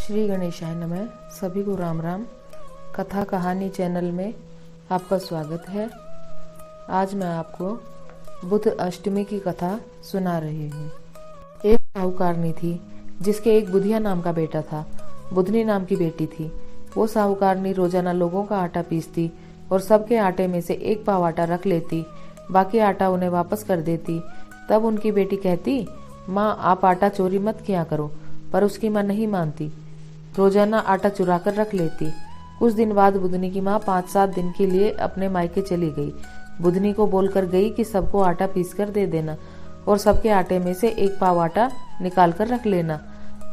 श्री गणेशाय नमः। सभी को राम राम। कथा कहानी चैनल में आपका स्वागत है। आज मैं आपको बुध अष्टमी की कथा सुना रही हूँ। एक साहूकारनी थी जिसके एक बुधिया नाम का बेटा था। बुधनी नाम की बेटी थी। वो साहूकारनी रोजाना लोगों का आटा पीसती और सबके आटे में से एक पाव आटा रख लेती, बाकी आटा उन्हें वापस कर देती। तब उनकी बेटी कहती, माँ आप आटा चोरी मत किया करो, पर उसकी माँ नहीं मानती, रोजाना आटा चुरा कर रख लेती। कुछ दिन बाद बुधनी की माँ 5-7 दिन के लिए अपने मायके चली गई। बुधनी को बोलकर गई कि सबको आटा पीस कर दे देना और सबके आटे में से एक पाव आटा निकाल कर रख लेना।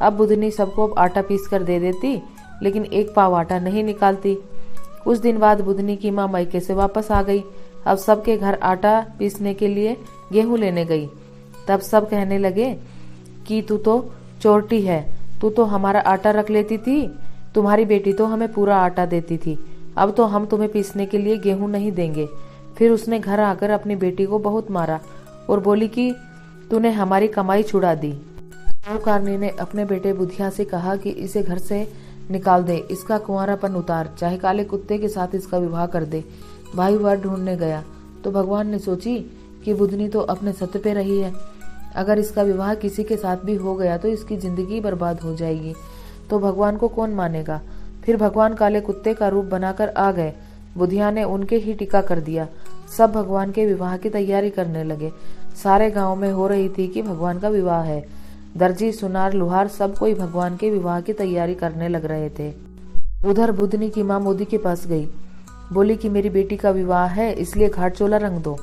अब बुधनी सबको आटा पीस कर दे देती, लेकिन एक पाव आटा नहीं निकालती। कुछ दिन बाद बुधनी की माँ मायके से वापस आ गई। अब सबके घर आटा पीसने के लिए गेहूं लेने गई। तब सब कहने लगे कि तू तो चोरटी है, तू तो हमारा आटा रख लेती थी, तुम्हारी बेटी तो हमें पूरा आटा देती थी, अब तो हम तुम्हें पीसने के लिए गेहूं नहीं देंगे। फिर उसने घर आकर अपनी बेटी को बहुत मारा और बोली कि तूने हमारी कमाई छुड़ा दी। साहूकारनी ने अपने बेटे बुधिया से कहा कि इसे घर से निकाल दे, इसका कुंवारापन उतार, चाहे काले कुत्ते के साथ इसका विवाह कर दे। भाई वर ढूंढने गया तो भगवान ने सोची कि बुधनी तो अपने सत्य पे रही है, अगर इसका विवाह किसी के साथ भी हो गया तो इसकी जिंदगी बर्बाद हो जाएगी, तो भगवान को कौन मानेगा। फिर भगवान काले कुत्ते का रूप बनाकर आ गए। बुधिया ने उनके ही टीका कर दिया। सब भगवान के विवाह की तैयारी करने लगे। सारे गांव में हो रही थी कि भगवान का विवाह है। दर्जी, सुनार, लुहार सब कोई भगवान के विवाह की तैयारी करने लग रहे थे। उधर बुधनी की माँ मोदी के पास गई, बोली कि मेरी बेटी का विवाह है, इसलिए घाट चोला रंग दो।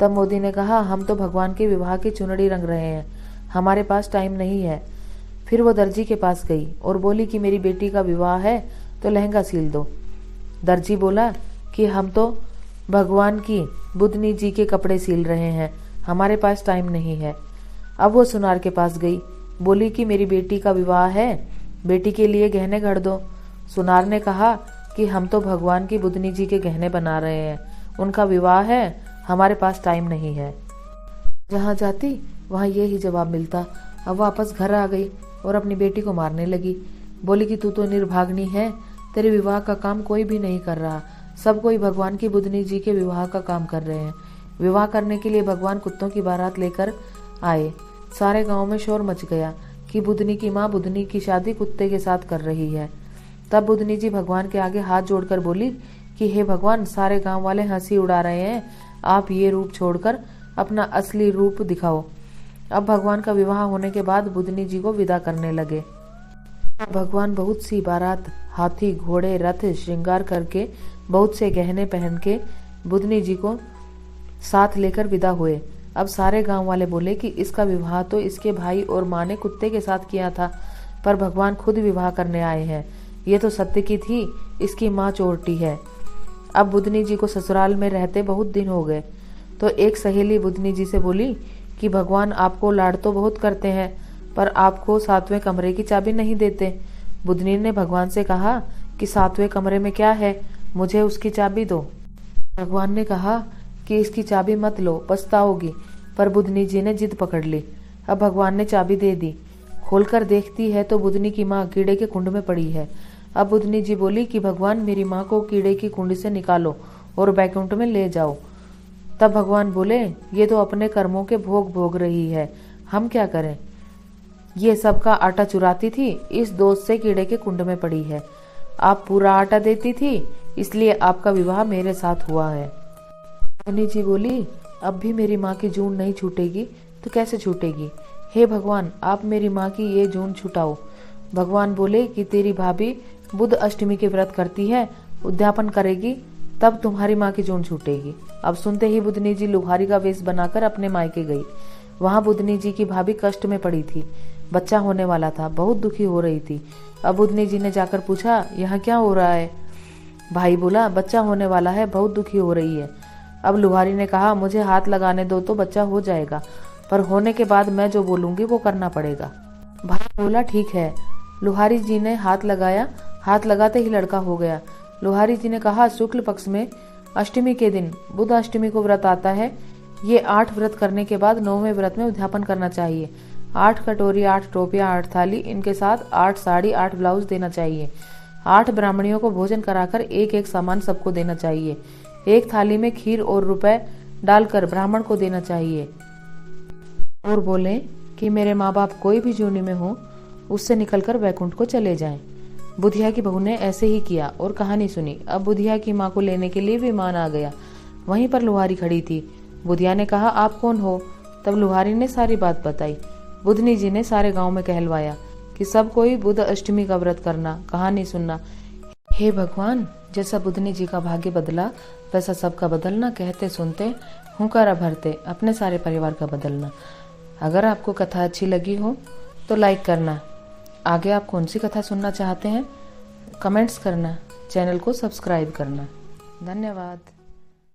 तब मोदी ने कहा, हम तो भगवान के विवाह की चुनरी रंग रहे हैं, हमारे पास टाइम नहीं है। फिर वो दर्जी के पास गई और बोली कि मेरी बेटी का विवाह है तो लहंगा सील दो। दर्जी बोला कि हम तो भगवान की बुधनी जी के कपड़े सील रहे हैं, हमारे पास टाइम नहीं है। अब वो सुनार के पास गई, बोली कि मेरी बेटी का विवाह है, बेटी के लिए गहने गढ़ दो। सुनार ने कहा कि हम तो भगवान की बुधनी जी के गहने बना रहे हैं, उनका विवाह है, हमारे पास टाइम नहीं है। जहाँ जाती वहाँ ये ही जवाब मिलता। अब वापस घर आ गई और अपनी बेटी को मारने लगी। बोली कि तू तो निर्भाग्नी है, तेरे विवाह का काम कोई भी नहीं कर रहा, सब कोई भगवान की बुधनी जी के विवाह का काम कर रहे हैं। विवाह करने के लिए भगवान कुत्तों की बारात लेकर आए। सारे गांव में शोर मच गया कि बुधनी की माँ बुधनी की शादी कुत्ते के साथ कर रही है। तब बुधनी जी भगवान के आगे हाथ जोड़कर बोली कि हे भगवान, सारे गांव वाले हंसी उड़ा रहे हैं, आप ये रूप छोड़कर अपना असली रूप दिखाओ। अब भगवान का विवाह होने के बाद बुधनी जी को विदा करने लगे। भगवान बहुत सी बारात, हाथी, घोड़े, रथ श्रृंगार करके, बहुत से गहने पहन के बुधनी जी को साथ लेकर विदा हुए। अब सारे गांव वाले बोले कि इसका विवाह तो इसके भाई और माँ ने कुत्ते के साथ किया था, पर भगवान खुद विवाह करने आए हैं, ये तो सत्य की थी, इसकी माँ चोरटी है। अब बुधनी जी को ससुराल में रहते बहुत दिन हो गए, तो एक सहेली बुधनी जी से बोली कि भगवान आपको लाड तो बहुत करते हैं, पर आपको 7वें कमरे की चाबी नहीं देते। बुधनी ने भगवान से कहा कि 7वें कमरे में क्या है, मुझे उसकी चाबी दो। भगवान ने कहा कि इसकी चाबी मत लो, पछताओगी, पर बुधनी जी ने जिद पकड़ ली। अब भगवान ने चाबी दे दी। खोलकर देखती है तो बुधनी की माँ कीड़े के कुंड में पड़ी है। अब बुधनी जी बोली कि भगवान, मेरी माँ को कीड़े की कुंड से निकालो और बैकुंठ में ले जाओ। तब भगवान बोले, ये तो अपने कर्मों के भोग भोग रही है, हम क्या करें। ये सबका आटा चुराती थी, इस दोष से कीड़े के कुंड में पड़ी है। आप पूरा आटा देती थी, इसलिए आपका विवाह मेरे साथ हुआ है। बुधनी जी बोली, अब भी मेरी माँ की जून नहीं छूटेगी तो कैसे छूटेगी। हे भगवान, आप मेरी माँ की ये जून छुटाओ। भगवान बोले कि तेरी भाभी बुध अष्टमी के व्रत करती है, उद्यापन करेगी, तब तुम्हारी माँ की जून छूटेगी। अब सुनते ही बुधनी जी लुहारी का वेश बनाकर अपने मायके गई। वहाँ बुधनी जी की भाभी कष्ट में पड़ी थी, बच्चा होने वाला था, बहुत दुखी हो रही थी। अब बुधनी जी ने जाकर पूछा, यहाँ क्या हो रहा है। भाई बोला, बच्चा होने वाला है, बहुत दुखी हो रही है। अब लुहारी ने कहा, मुझे हाथ लगाने दो तो बच्चा हो जाएगा, पर होने के बाद मैं जो बोलूंगी वो करना पड़ेगा। भाई बोला, ठीक है। लुहारी जी ने हाथ लगाया, हाथ लगाते ही लड़का हो गया। लुहारी जी ने कहा, शुक्ल पक्ष में अष्टमी के दिन बुध अष्टमी को व्रत आता है, ये 8 व्रत करने के बाद 9वें व्रत में उद्यापन करना चाहिए। 8 कटोरी, 8 टोपियाँ, 8 थाली, इनके साथ 8 साड़ी, 8 ब्लाउज देना चाहिए। 8 ब्राह्मणियों को भोजन कराकर एक एक सामान सबको देना चाहिए। एक थाली में खीर और रुपए डालकर ब्राह्मण को देना चाहिए और बोले कि मेरे माँ बाप कोई भी जोनी में हो उससे निकलकर वैकुंठ को चले जाएं। बुधिया की बहू ने ऐसे ही किया और कहानी सुनी। अब बुधिया की माँ को लेने के लिए विमान आ गया। वहीं पर लुहारी खड़ी थी। बुधिया ने कहा, आप कौन हो? तब लुहारी ने सारी बात बताई। बुधनी जी ने सारे गांव में कहलवाया कि सब कोई बुध अष्टमी का व्रत करना, कहानी सुनना। हे भगवान, जैसा बुधनी जी का भाग्य बदला वैसा सबका बदलना। कहते सुनते हुंकारा भरते अपने सारे परिवार का बदलना। अगर आपको कथा अच्छी लगी हो तो लाइक करना। आगे आप कौन सी कथा सुनना चाहते हैं कमेंट्स करना। चैनल को सब्सक्राइब करना। धन्यवाद।